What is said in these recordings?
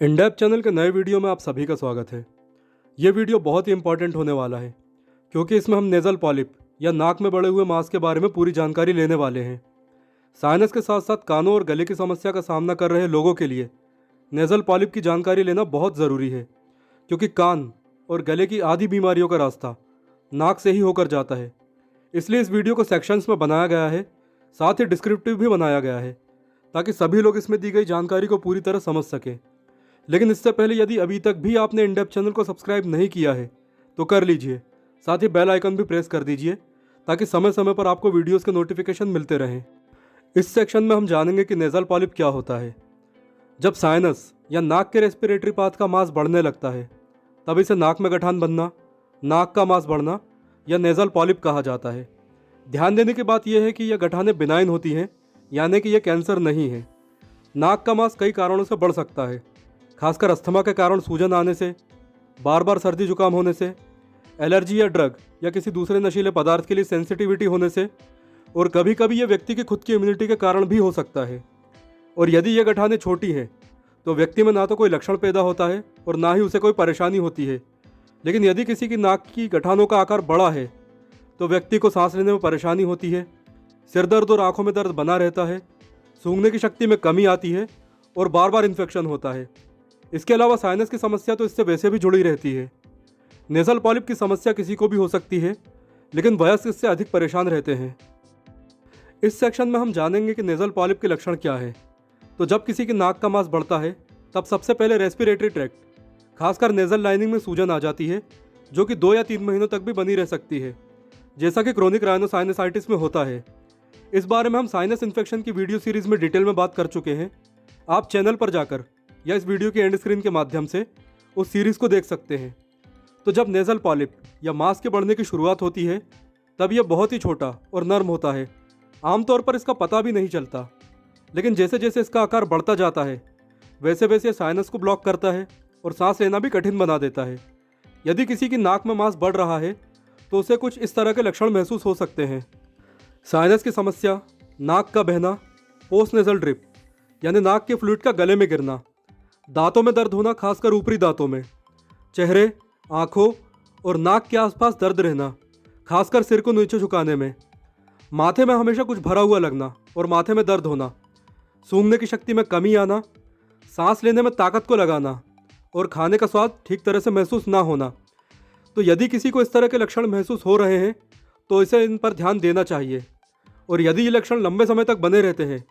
In-depth channel के नए video में आप सभी का स्वागत है। ये वीडियो बहुत ही इंपॉर्टेंट होने वाला है क्योंकि इसमें हम नेज़ल पॉलिप या नाक में बड़े हुए मांस के बारे में पूरी जानकारी लेने वाले हैं। साइनस के साथ साथ कानों और गले की समस्या का सामना कर रहे लोगों के लिए नेज़ल पॉलिप की जानकारी लेना बहुत ज़रूरी है, क्योंकि कान और गले की आधी बीमारियों का रास्ता नाक से ही होकर जाता है। इसलिए इस वीडियो को सेक्शंस में बनाया गया है, साथ ही डिस्क्रिप्टिव भी बनाया गया है ताकि सभी लोग इसमें दी गई जानकारी को पूरी तरह समझ सकें। लेकिन इससे पहले यदि अभी तक भी आपने इंडेप्थ चैनल को सब्सक्राइब नहीं किया है तो कर लीजिए, साथ ही बेल आइकन भी प्रेस कर दीजिए ताकि समय समय पर आपको वीडियोस के नोटिफिकेशन मिलते रहें। इस सेक्शन में हम जानेंगे कि नेज़ल पॉलिप क्या होता है। जब साइनस या नाक के रेस्पिरेटरी पाथ का मास बढ़ने लगता है तब इसे नाक में गठान बनना, नाक का मास बढ़ना या नेज़ल पॉलिप कहा जाता है। ध्यान देने की बात यह है कि यह गठानें बिनाइन होती हैं, यानी कि यह कैंसर नहीं है। नाक का मास कई कारणों से बढ़ सकता है, खासकर अस्थमा के कारण सूजन आने से, बार बार सर्दी जुकाम होने से, एलर्जी या ड्रग या किसी दूसरे नशीले पदार्थ के लिए सेंसिटिविटी होने से, और कभी कभी यह व्यक्ति की खुद की इम्यूनिटी के कारण भी हो सकता है। और यदि ये गठानें छोटी हैं तो व्यक्ति में ना तो कोई लक्षण पैदा होता है और ना ही उसे कोई परेशानी होती है। लेकिन यदि किसी की नाक की गठानों का आकार बड़ा है तो व्यक्ति को सांस लेने में परेशानी होती है, सिर दर्द और आंखों में दर्द बना रहता है, सूंघने की शक्ति में कमी आती है और बार बार इन्फेक्शन होता है। इसके अलावा साइनस की समस्या तो इससे वैसे भी जुड़ी रहती है। नेज़ल पॉलिप की समस्या किसी को भी हो सकती है, लेकिन वयस्क इससे अधिक परेशान रहते हैं। इस सेक्शन में हम जानेंगे कि नेज़ल पॉलिप के लक्षण क्या है। तो जब किसी की नाक का मास बढ़ता है तब सबसे पहले रेस्पिरेटरी ट्रैक्ट, खासकर नेज़ल लाइनिंग में सूजन आ जाती है, जो कि 2 या 3 महीनों तक भी बनी रह सकती है, जैसा कि क्रोनिक राइनोसाइनसाइटिस में होता है। इस बारे में हम साइनस इन्फेक्शन की वीडियो सीरीज में डिटेल में बात कर चुके हैं। आप चैनल पर जाकर या इस वीडियो के एंड स्क्रीन के माध्यम से उस सीरीज़ को देख सकते हैं। तो जब नेज़ल पॉलिप या मांस के बढ़ने की शुरुआत होती है तब यह बहुत ही छोटा और नर्म होता है। आमतौर पर इसका पता भी नहीं चलता, लेकिन जैसे जैसे इसका आकार बढ़ता जाता है वैसे वैसे साइनस को ब्लॉक करता है और सांस लेना भी कठिन बना देता है। यदि किसी की नाक में मांस बढ़ रहा है तो उसे कुछ इस तरह के लक्षण महसूस हो सकते हैं। साइनस की समस्या, नाक का बहना, पोस्ट नेज़ल ड्रिप यानी नाक के फ्लूइड का गले में गिरना, दांतों में दर्द होना, खासकर ऊपरी दांतों में, चेहरे, आंखों और नाक के आसपास दर्द रहना, खासकर सिर को नीचे झुकाने में, माथे में हमेशा कुछ भरा हुआ लगना और माथे में दर्द होना, सूंघने की शक्ति में कमी आना, सांस लेने में ताकत को लगाना और खाने का स्वाद ठीक तरह से महसूस ना होना। तो यदि किसी को इस तरह के लक्षण महसूस हो रहे हैं तो इसे इन पर ध्यान देना चाहिए, और यदि ये लक्षण लंबे समय तक बने रहते हैं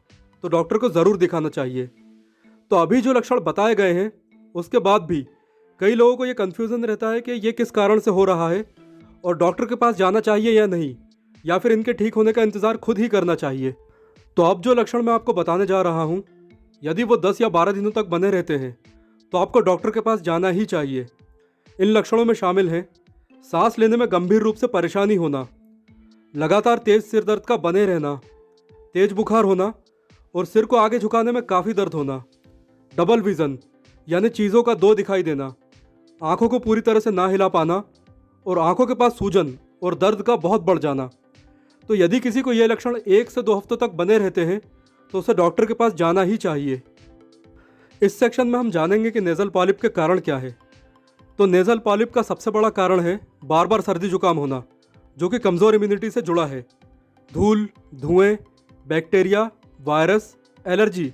तो डॉक्टर को ज़रूर दिखाना चाहिए। तो अभी जो लक्षण बताए गए हैं उसके बाद भी कई लोगों को ये कन्फ्यूज़न रहता है कि ये किस कारण से हो रहा है और डॉक्टर के पास जाना चाहिए या नहीं, या फिर इनके ठीक होने का इंतज़ार खुद ही करना चाहिए। तो अब जो लक्षण मैं आपको बताने जा रहा हूँ, यदि वो 10 या 12 दिनों तक बने रहते हैं तो आपको डॉक्टर के पास जाना ही चाहिए। इन लक्षणों में शामिल हैं सांस लेने में गंभीर रूप से परेशानी होना, लगातार तेज सिर दर्द का बने रहना, तेज बुखार होना और सिर को आगे झुकाने में काफ़ी दर्द होना, डबल विज़न यानी चीज़ों का दो दिखाई देना, आंखों को पूरी तरह से ना हिला पाना और आंखों के पास सूजन और दर्द का बहुत बढ़ जाना। तो यदि किसी को ये लक्षण 1 से 2 हफ्तों तक बने रहते हैं तो उसे डॉक्टर के पास जाना ही चाहिए। इस सेक्शन में हम जानेंगे कि नेज़ल पॉलिप के कारण क्या है। तो नेज़ल पॉलिप का सबसे बड़ा कारण है बार बार सर्दी जुकाम होना, जो कि कमज़ोर इम्यूनिटी से जुड़ा है। धूल, धुएं, बैक्टीरिया, वायरस, एलर्जी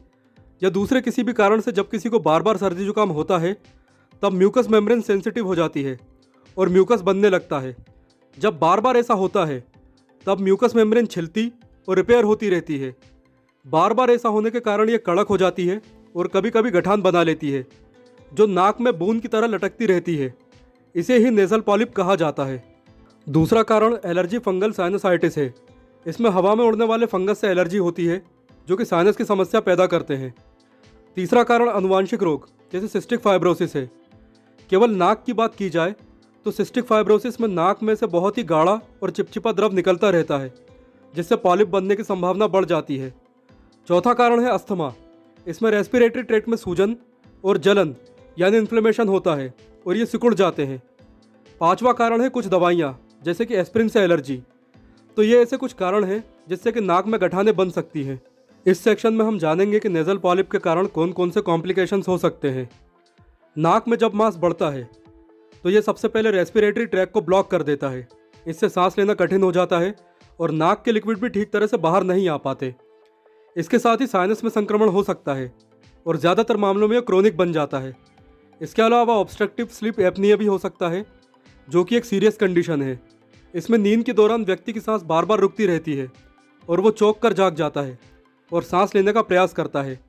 या दूसरे किसी भी कारण से जब किसी को बार बार सर्दी जुकाम होता है तब म्यूकस मेम्ब्रेन सेंसिटिव हो जाती है और म्यूकस बनने लगता है। जब बार बार ऐसा होता है तब म्यूकस मेम्ब्रेन छिलती और रिपेयर होती रहती है। बार बार ऐसा होने के कारण ये कड़क हो जाती है और कभी कभी गठान बना लेती है, जो नाक में बूंद की तरह लटकती रहती है। इसे ही नेज़ल पॉलिप कहा जाता है। दूसरा कारण एलर्जी फंगल साइनसाइटिस है। इसमें हवा में उड़ने वाले फंगस से एलर्जी होती है, जो कि साइनस की समस्या पैदा करते हैं। तीसरा कारण अनुवांशिक रोग जैसे सिस्टिक फाइब्रोसिस है। केवल नाक की बात की जाए तो सिस्टिक फाइब्रोसिस में नाक में से बहुत ही गाढ़ा और चिपचिपा द्रव निकलता रहता है, जिससे पॉलिप बनने की संभावना बढ़ जाती है। चौथा कारण है अस्थमा। इसमें रेस्पिरेटरी ट्रैक्ट में सूजन और जलन यानी इन्फ्लेमेशन होता है और ये सिकुड़ जाते हैं। पांचवा कारण है कुछ दवाइयाँ जैसे कि एस्प्रिन से एलर्जी। तो ये ऐसे कुछ कारण हैं जिससे कि नाक में गठानें बन सकती हैं। इस सेक्शन में हम जानेंगे कि नेज़ल पॉलिप के कारण कौन कौन से कॉम्प्लिकेशंस हो सकते हैं। नाक में जब मांस बढ़ता है तो ये सबसे पहले रेस्पिरेटरी ट्रैक को ब्लॉक कर देता है। इससे सांस लेना कठिन हो जाता है और नाक के लिक्विड भी ठीक तरह से बाहर नहीं आ पाते। इसके साथ ही साइनस में संक्रमण हो सकता है और ज़्यादातर मामलों में यह क्रोनिक बन जाता है। इसके अलावा ऑब्स्ट्रक्टिव स्लीप एपनिया भी हो सकता है, जो कि एक सीरियस कंडीशन है। इसमें नींद के दौरान व्यक्ति की सांस बार बार रुकती रहती है और वो चौंक कर जाग जाता है और सांस लेने का प्रयास करता है।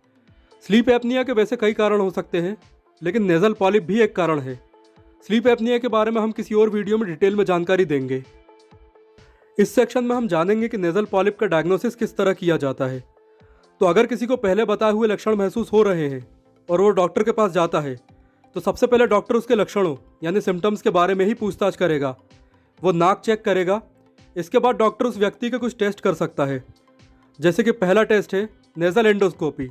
स्लीप एपनिया के वैसे कई कारण हो सकते हैं, लेकिन नेज़ल पॉलिप भी एक कारण है। स्लीप एपनिया के बारे में हम किसी और वीडियो में डिटेल में जानकारी देंगे। इस सेक्शन में हम जानेंगे कि नेज़ल पॉलिप का डायग्नोसिस किस तरह किया जाता है। तो अगर किसी को पहले बताए हुए लक्षण महसूस हो रहे हैं और वो डॉक्टर के पास जाता है, तो सबसे पहले डॉक्टर उसके लक्षणों यानी सिम्टम्स के बारे में ही पूछताछ करेगा। वो नाक चेक करेगा। इसके बाद डॉक्टर उस व्यक्ति के कुछ टेस्ट कर सकता है, जैसे कि पहला टेस्ट है नेज़ल एंडोस्कोपी।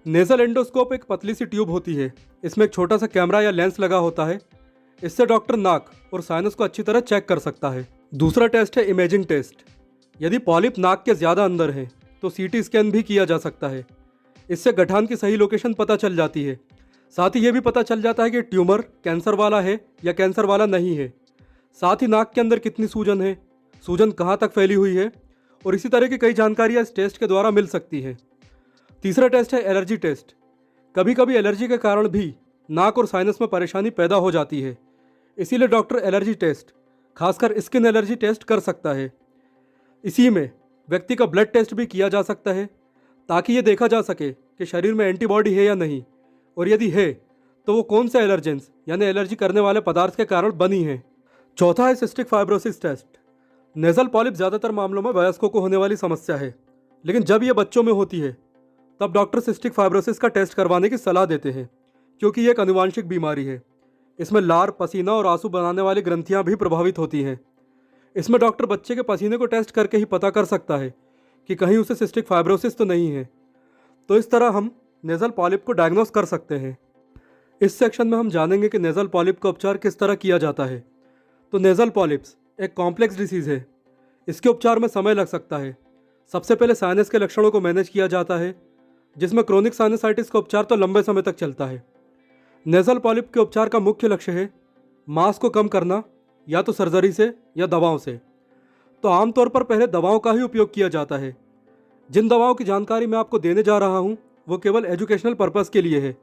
नेज़ल एंडोस्कोप एक पतली सी ट्यूब होती है। इसमें एक छोटा सा कैमरा या लेंस लगा होता है। इससे डॉक्टर नाक और साइनस को अच्छी तरह चेक कर सकता है। दूसरा टेस्ट है इमेजिंग टेस्ट। यदि पॉलिप नाक के ज़्यादा अंदर है तो सीटी स्कैन भी किया जा सकता है। इससे गठान की सही लोकेशन पता चल जाती है। साथ ही ये भी पता चल जाता है कि ट्यूमर कैंसर वाला है या कैंसर वाला नहीं है। साथ ही नाक के अंदर कितनी सूजन है, सूजन कहाँ तक फैली हुई है, और इसी तरह की कई जानकारियाँ इस टेस्ट के द्वारा मिल सकती है। तीसरा टेस्ट है एलर्जी टेस्ट। कभी कभी एलर्जी के कारण भी नाक और साइनस में परेशानी पैदा हो जाती है। इसीलिए डॉक्टर एलर्जी टेस्ट, खासकर स्किन एलर्जी टेस्ट कर सकता है। इसी में व्यक्ति का ब्लड टेस्ट भी किया जा सकता है, ताकि ये देखा जा सके कि शरीर में एंटीबॉडी है या नहीं, और यदि है तो वो कौन से एलर्जेंस यानी एलर्जी करने वाले पदार्थ के कारण बनी है। चौथा है cystic fibrosis test. Nasal polyp ज़्यादातर मामलों में वयस्कों को होने वाली समस्या है, लेकिन जब ये बच्चों में होती है तब डॉक्टर सिस्टिक फाइब्रोसिस का टेस्ट करवाने की सलाह देते हैं, क्योंकि ये एक आनुवांशिक बीमारी है। इसमें लार, पसीना और आंसू बनाने वाली ग्रंथियां भी प्रभावित होती हैं। इसमें डॉक्टर बच्चे के पसीने को टेस्ट करके ही पता कर सकता है कि कहीं उसे सिस्टिक फाइब्रोसिस तो नहीं है। तो इस तरह हम नेज़ल पॉलिप को डायग्नोस कर सकते हैं। इस सेक्शन में हम जानेंगे कि नेज़ल पॉलिप का उपचार किस तरह किया जाता है। तो नेज़ल पॉलिप्स एक कॉम्प्लेक्स डिसीज़ है। इसके उपचार में समय लग सकता है। सबसे पहले साइनस के लक्षणों को मैनेज किया जाता है, जिसमें क्रोनिक साइनसाइटिस का उपचार तो लंबे समय तक चलता है। नेज़ल पॉलिप के उपचार का मुख्य लक्ष्य है मांस को कम करना, या तो सर्जरी से या दवाओं से। तो आमतौर पर पहले दवाओं का ही उपयोग किया जाता है। जिन दवाओं की जानकारी मैं आपको देने जा रहा हूँ वो केवल एजुकेशनल पर्पज़ के लिए है।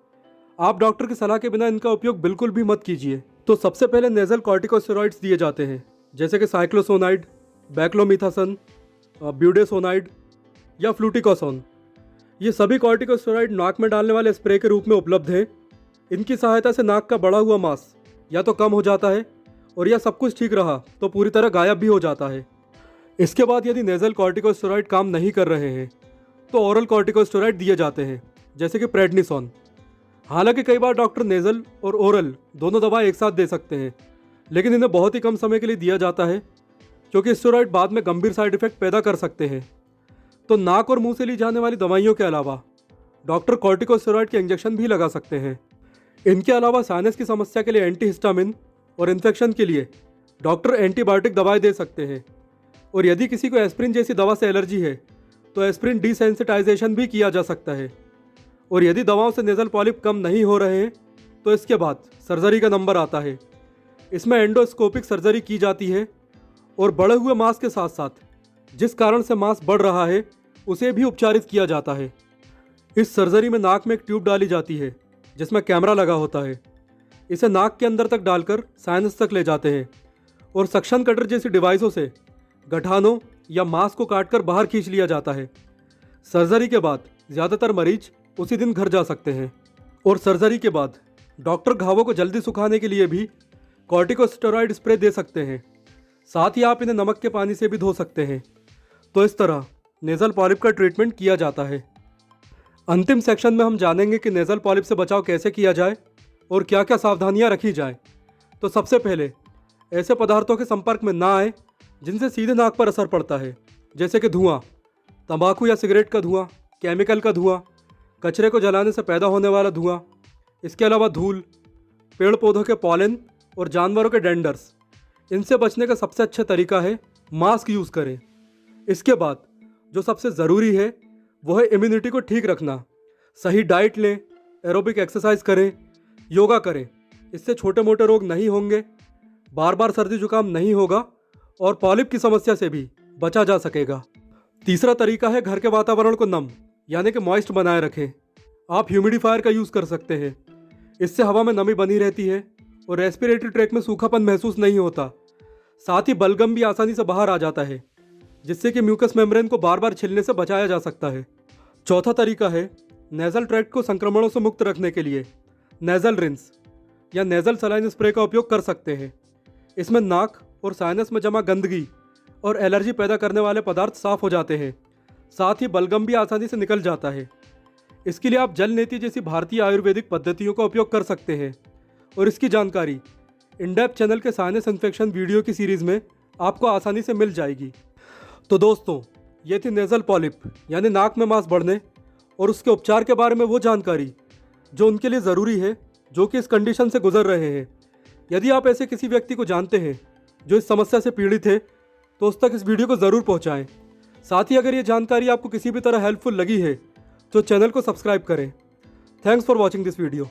आप डॉक्टर की सलाह के बिना इनका उपयोग बिल्कुल भी मत कीजिए। तो सबसे पहले नेज़ल कॉर्टिकोस्टेरॉइड्स दिए जाते हैं, जैसे कि साइक्लोसोनाइड, बैक्लोमिथासन, ब्यूडेसोनाइड या फ्लूटिकोसोन। ये सभी कॉर्टिकोस्टेरॉइड नाक में डालने वाले स्प्रे के रूप में उपलब्ध हैं। इनकी सहायता से नाक का बढ़ा हुआ मांस या तो कम हो जाता है, और यह सब कुछ ठीक रहा तो पूरी तरह गायब भी हो जाता है। इसके बाद यदि नेज़ल कॉर्टिकोस्टेरॉइड काम नहीं कर रहे हैं तो ओरल कॉर्टिकोस्टेरॉइड दिए जाते हैं, जैसे कि प्रेडनिसोन। हालांकि कई बार डॉक्टर नेज़ल और ओरल दोनों दवाएं एक साथ दे सकते हैं, लेकिन इन्हें बहुत ही कम समय के लिए दिया जाता है, क्योंकि स्टेरॉइड बाद में गंभीर साइड इफेक्ट पैदा कर सकते हैं। तो नाक और मुंह से ली जाने वाली दवाइयों के अलावा डॉक्टर कॉर्टिकोस्टेरॉइड के इंजेक्शन भी लगा सकते हैं। इनके अलावा साइनस की समस्या के लिए एंटीहिस्टामिन और इन्फेक्शन के लिए डॉक्टर एंटीबायोटिक दवाएं दे सकते हैं। और यदि किसी को एस्प्रिन जैसी दवा से एलर्जी है तो एस्प्रिन डिसेंसिटाइजेशन भी किया जा सकता है। और यदि दवाओं से नेज़ल पॉलिप कम नहीं हो रहे हैं तो इसके बाद सर्जरी का नंबर आता है। इसमें एंडोस्कोपिक सर्जरी की जाती है और बढ़े हुए मांस के साथ साथ जिस कारण से मांस बढ़ रहा है उसे भी उपचारित किया जाता है। इस सर्जरी में नाक में एक ट्यूब डाली जाती है जिसमें कैमरा लगा होता है। इसे नाक के अंदर तक डालकर साइनस तक ले जाते हैं और सक्शन कटर जैसी डिवाइसों से गठानों या मांस को काटकर बाहर खींच लिया जाता है। सर्जरी के बाद ज़्यादातर मरीज उसी दिन घर जा सकते हैं। और सर्जरी के बाद डॉक्टर घावों को जल्दी सुखाने के लिए भी कॉर्टिकोस्टेरॉइड स्प्रे दे सकते हैं। साथ ही आप इन्हें नमक के पानी से भी धो सकते हैं। तो इस तरह नेज़ल पॉलिप का ट्रीटमेंट किया जाता है। अंतिम सेक्शन में हम जानेंगे कि नेज़ल पॉलिप से बचाव कैसे किया जाए और क्या क्या सावधानियां रखी जाएं। तो सबसे पहले ऐसे पदार्थों के संपर्क में ना आए जिनसे सीधे नाक पर असर पड़ता है, जैसे कि धुआं, तंबाकू या सिगरेट का धुआं, केमिकल का धुआं, कचरे को जलाने से पैदा होने वाला धुआं। इसके अलावा धूल, पेड़ पौधों के पॉलन और जानवरों के डेंडर्स। इनसे बचने का सबसे अच्छा तरीका है मास्क यूज़ करें। इसके बाद जो सबसे ज़रूरी है वो है इम्यूनिटी को ठीक रखना। सही डाइट लें, एरोबिक एक्सरसाइज करें, योगा करें, इससे छोटे मोटे रोग नहीं होंगे, बार बार सर्दी जुकाम नहीं होगा और पॉलिप की समस्या से भी बचा जा सकेगा। तीसरा तरीका है घर के वातावरण को नम यानी कि मॉइस्ट बनाए रखें। आप ह्यूमिडिफायर का यूज़ कर सकते हैं, इससे हवा में नमी बनी रहती है और रेस्पिरेटरी ट्रैक में सूखापन महसूस नहीं होता। साथ ही बलगम भी आसानी से बाहर आ जाता है, जिससे कि म्यूकस मेम्ब्रेन को बार बार छिलने से बचाया जा सकता है। चौथा तरीका है नेज़ल ट्रैक्ट को संक्रमणों से मुक्त रखने के लिए नेज़ल रिंस या नेज़ल सलाइन स्प्रे का उपयोग कर सकते हैं। इसमें नाक और साइनस में जमा गंदगी और एलर्जी पैदा करने वाले पदार्थ साफ हो जाते हैं। साथ ही बलगम भी आसानी से निकल जाता है। इसके लिए आप जल नेति जैसी भारतीय आयुर्वेदिक पद्धतियों का उपयोग कर सकते हैं और इसकी जानकारी इंडेप्थ चैनल के साइनस इन्फेक्शन वीडियो की सीरीज़ में आपको आसानी से मिल जाएगी। तो दोस्तों, ये थी नेज़ल पॉलिप यानी नाक में मांस बढ़ने और उसके उपचार के बारे में वो जानकारी जो उनके लिए ज़रूरी है, जो कि इस कंडीशन से गुजर रहे हैं। यदि आप ऐसे किसी व्यक्ति को जानते हैं जो इस समस्या से पीड़ित है तो उस तक इस वीडियो को ज़रूर पहुंचाएं। साथ ही अगर ये जानकारी आपको किसी भी तरह हेल्पफुल लगी है तो चैनल को सब्सक्राइब करें। Thanks for watching this video.